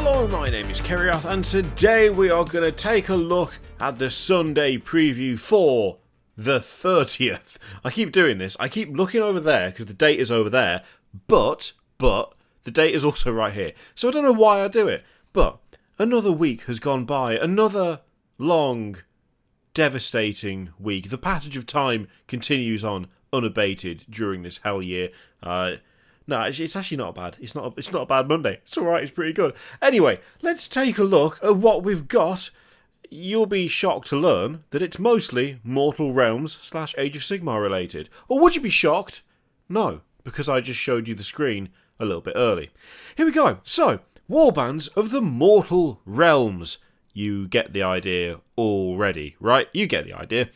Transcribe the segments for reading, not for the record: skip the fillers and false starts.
Hello, my name is Kerrioth, and today we are going to take a look at the Sunday preview for the 30th. I keep doing this. I keep looking over there because the date is over there, but the date is also right here. So I don't know why I do it, but another week has gone by. Another long, devastating week. The passage of time continues on unabated during this hell year. No, it's actually not bad. It's not a bad Monday. It's alright, it's pretty good. Anyway, let's take a look at what we've got. You'll be shocked to learn that it's mostly Mortal Realms / Age of Sigmar related. Or would you be shocked? No, because I just showed you the screen a little bit early. Here we go. So, warbands of the Mortal Realms. You get the idea already, right? You get the idea.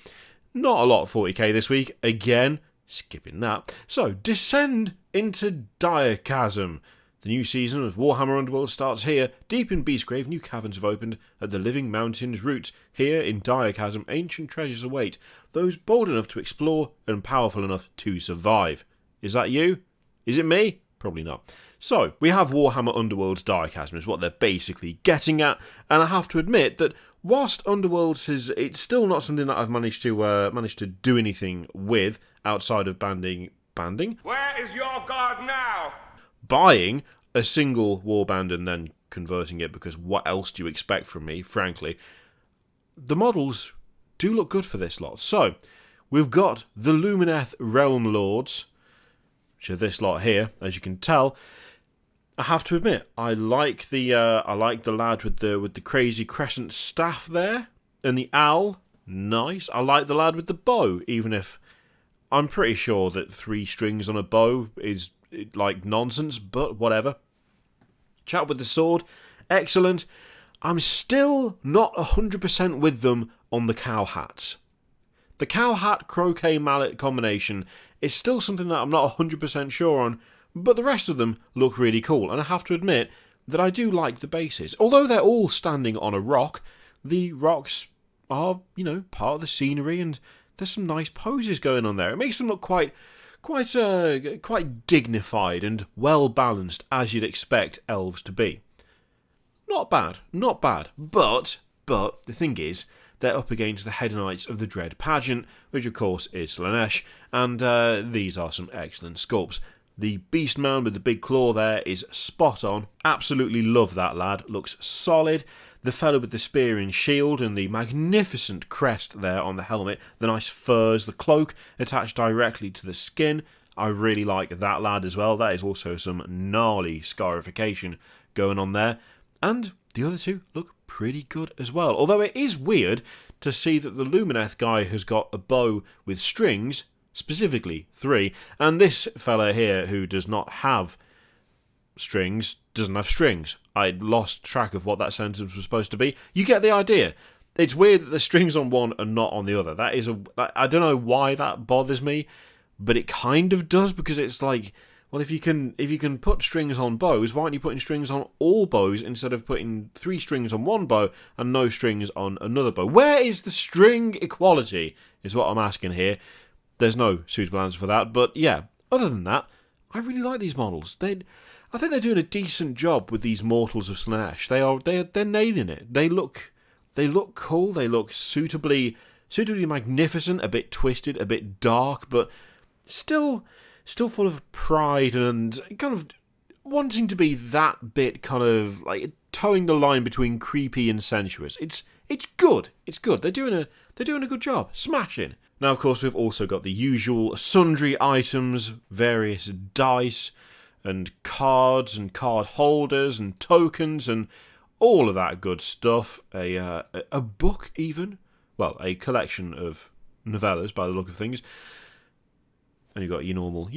Not a lot of 40k this week. Again, skipping that. So, descend into Direchasm. The new season of Warhammer Underworld starts here. Deep in Beastgrave, new caverns have opened at the Living Mountain's roots. Here in Direchasm, ancient treasures await those bold enough to explore and powerful enough to survive. Is that you? Is it me? Probably not. So, we have Warhammer Underworlds Direchasm is what they're basically getting at, and I have to admit that whilst Underworlds it's still not something that I've managed to do anything with outside of banding. Where is your god now? Buying a single warband and then converting it, because what else do you expect from me, frankly? The models do look good for this lot. So, we've got the Lumineth Realm Lords, which are this lot here, as you can tell. I have to admit, I like the lad with the crazy crescent staff there, and the owl, nice. I like the lad with the bow, even if I'm pretty sure that 3 strings on a bow is like nonsense, but whatever. Chap with the sword, excellent. I'm still not 100% with them on the cow hats. The cow hat croquet mallet combination is still something that I'm not 100% sure on, but the rest of them look really cool, and I have to admit that I do like the bases. Although they're all standing on a rock, the rocks are, part of the scenery, and there's some nice poses going on there. It makes them look quite dignified and well balanced, as you'd expect elves to be. Not bad, but the thing is, they're up against the head knights of the Dread Pageant, which of course is Slaanesh, and these are some excellent sculpts. The beast man with the big claw there is spot on. Absolutely love that lad. Looks solid. The fellow with the spear and shield and the magnificent crest there on the helmet. The nice furs, the cloak attached directly to the skin. I really like that lad as well. That is also some gnarly scarification going on there. And the other two look pretty good as well. Although it is weird to see that the Lumineth guy has got a bow with strings, specifically 3, and this fella here who does not have strings doesn't have strings. I lost track of what that sentence was supposed to be. You get the idea. It's weird that the strings on one are not on the other. I don't know why that bothers me, but it kind of does, because it's like, well, if you can put strings on bows, why aren't you putting strings on all bows instead of putting 3 strings on one bow and no strings on another bow? Where is the string equality, is what I'm asking here. There's no suitable answer for that, but yeah, other than that, I really like these models. I think they're doing a decent job with these mortals of Slaanesh. They're nailing it. They look cool. They look suitably magnificent, a bit twisted, a bit dark, but still full of pride and kind of wanting to be that bit kind of like towing the line between creepy and sensuous. It's good. It's good. They're doing a good job. Smashing. Now, of course, we've also got the usual sundry items, various dice and cards and card holders and tokens and all of that good stuff. A book even. Well, a collection of novellas by the look of things. And you've got your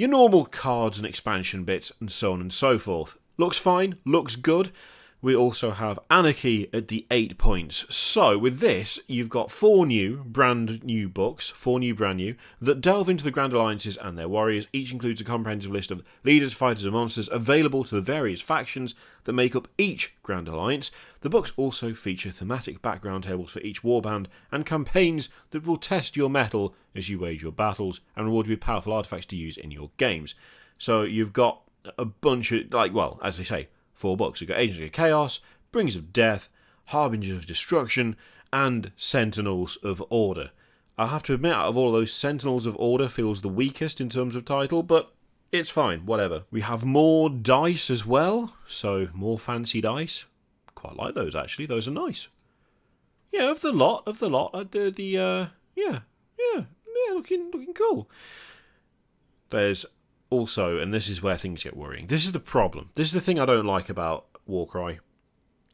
normal cards and expansion bits and so on and so forth. Looks fine, looks good. We also have Anarchy at the 8 points. So with this, you've got 4 brand new books, that delve into the Grand Alliances and their warriors. Each includes a comprehensive list of leaders, fighters and monsters available to the various factions that make up each Grand Alliance. The books also feature thematic background tables for each warband and campaigns that will test your mettle as you wage your battles and reward you with powerful artifacts to use in your games. So you've got a bunch of, as they say, 4 books. You've got Agents of Chaos, Brings of Death, Harbingers of Destruction, and Sentinels of Order. I have to admit, out of all those, Sentinels of Order feels the weakest in terms of title, but it's fine, whatever. We have more dice as well, so more fancy dice. Quite like those, actually. Those are nice. Yeah, of the lot, looking cool. There's also, and this is where things get worrying, this is the problem. This is the thing I don't like about Warcry.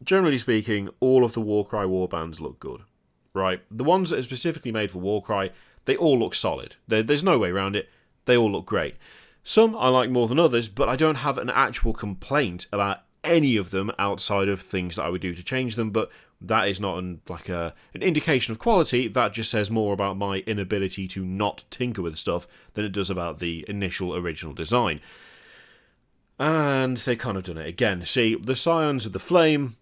Generally speaking, all of the Warcry warbands look good. Right? The ones that are specifically made for Warcry, they all look solid. There's no way around it. They all look great. Some I like more than others, but I don't have an actual complaint about any of them outside of things that I would do to change them, but that is not an indication of quality. That just says more about my inability to not tinker with stuff than it does about the initial original design. And they kind of done it again. See, the Scions of the Flame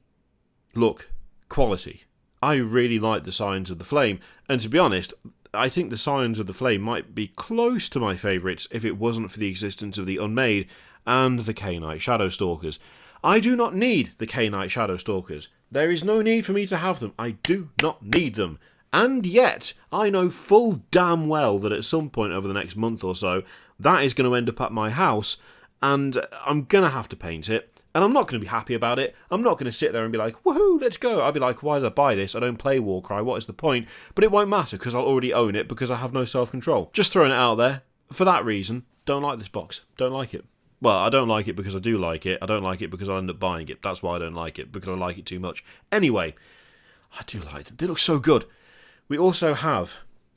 look quality. I really like the Scions of the Flame, and to be honest, I think the Scions of the Flame might be close to my favourites if it wasn't for the existence of the Unmade and the Khainite Shadowstalkers. I do not need the Khainite Shadowstalkers. There is no need for me to have them. I do not need them. And yet, I know full damn well that at some point over the next month or so, that is going to end up at my house, and I'm going to have to paint it. And I'm not going to be happy about it. I'm not going to sit there and be like, woohoo, let's go. I'll be like, why did I buy this? I don't play Warcry. What is the point? But it won't matter because I'll already own it because I have no self-control. Just throwing it out there. For that reason, don't like this box. Don't like it. Well, I don't like it because I do like it. I don't like it because I'll end up buying it. That's why I don't like it, because I like it too much. Anyway, I do like them. They look so good. We also have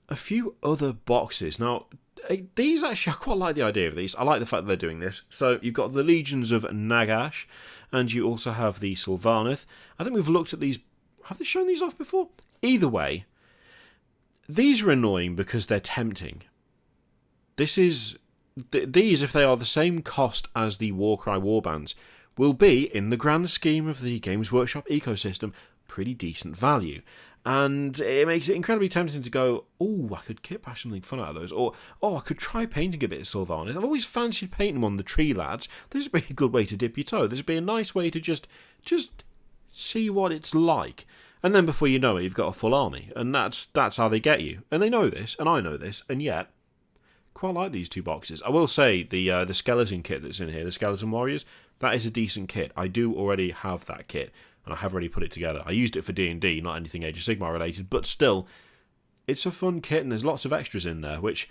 a few other boxes. Now, these actually, I quite like the idea of these. I like the fact that they're doing this. So you've got the Legions of Nagash, and you also have the Sylvaneth. I think we've looked at these. Have they shown these off before? Either way, these are annoying because they're tempting. These, if they are the same cost as the Warcry warbands, will be, in the grand scheme of the Games Workshop ecosystem, pretty decent value. And it makes it incredibly tempting to go, oh, I could kit bash something fun out of those. Or, oh, I could try painting a bit of Sylvaneth. I've always fancied painting them on the Tree Lads. This would be a good way to dip your toe. This would be a nice way to just see what it's like. And then before you know it, you've got a full army. And that's how they get you. And they know this, and I know this, and yet, quite like these two boxes. I will say, the skeleton kit that's in here, the Skeleton Warriors, that is a decent kit. I do already have that kit. And I have already put it together. I used it for D&D, not anything Age of Sigmar related, but still, it's a fun kit and there's lots of extras in there, which,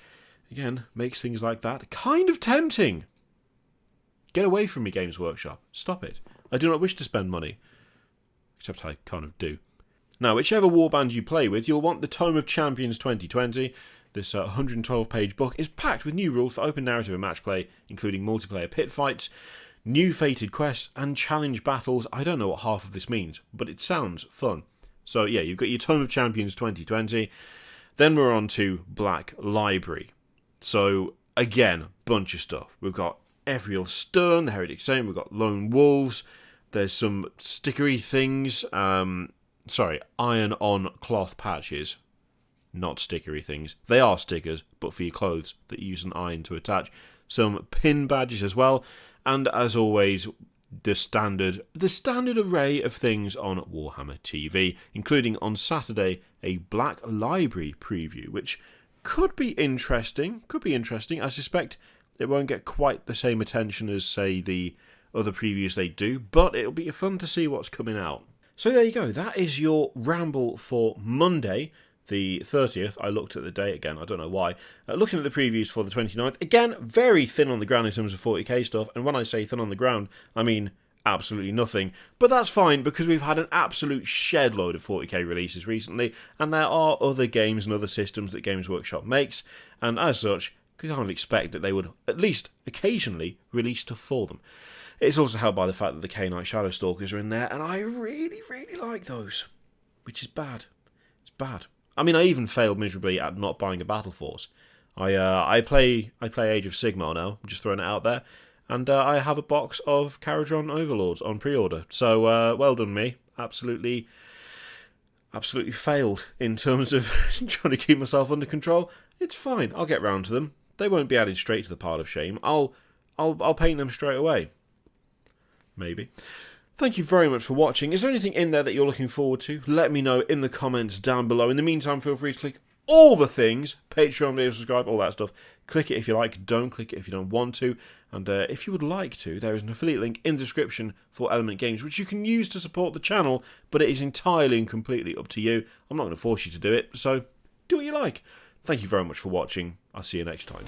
again, makes things like that kind of tempting. Get away from me, Games Workshop. Stop it. I do not wish to spend money. Except I kind of do. Now, whichever warband you play with, you'll want the Tome of Champions 2020. This 112-page book is packed with new rules for open narrative and match play, including multiplayer pit fights, new fated quests, and challenge battles. I don't know what half of this means, but it sounds fun. So yeah, you've got your Tome of Champions 2020. Then we're on to Black Library. So again, bunch of stuff. We've got Ephriel Stern, the Heretic Saint. We've got Lone Wolves. There's some stickery things. Iron-on cloth patches. Not stickery things. They are stickers, but for your clothes that you use an iron to attach. Some pin badges as well. And as always, the standard array of things on Warhammer TV, including on Saturday a Black Library preview, which could be interesting. I suspect it won't get quite the same attention as, say, the other previews they do, but it'll be fun to see what's coming out. So there you go. That is your ramble for Monday, the 30th. I looked at the date again, I don't know why. Looking at the previews for the 29th, again, very thin on the ground in terms of 40k stuff, and when I say thin on the ground, I mean absolutely nothing. But that's fine, because we've had an absolute shed load of 40k releases recently, and there are other games and other systems that Games Workshop makes, and as such, you kind of expect that they would at least occasionally release stuff for them. It's also helped by the fact that the Khainite Shadowstalkers are in there, and I really, really like those, which is bad. It's bad. I mean, I even failed miserably at not buying a Battle Force. I play Age of Sigmar now. I'm just throwing it out there, and I have a box of Caradron Overlords on pre-order. So well done, me. Absolutely failed in terms of trying to keep myself under control. It's fine. I'll get round to them. They won't be added straight to the pile of shame. I'll paint them straight away. Maybe. Thank you very much for watching. Is there anything in there that you're looking forward to? Let me know in the comments down below. In the meantime, feel free to click all the things, Patreon, video, subscribe, all that stuff. Click it if you like, don't click it if you don't want to. And if you would like to, there is an affiliate link in the description for Element Games, which you can use to support the channel, but it is entirely and completely up to you. I'm not going to force you to do it, so do what you like. Thank you very much for watching. I'll see you next time.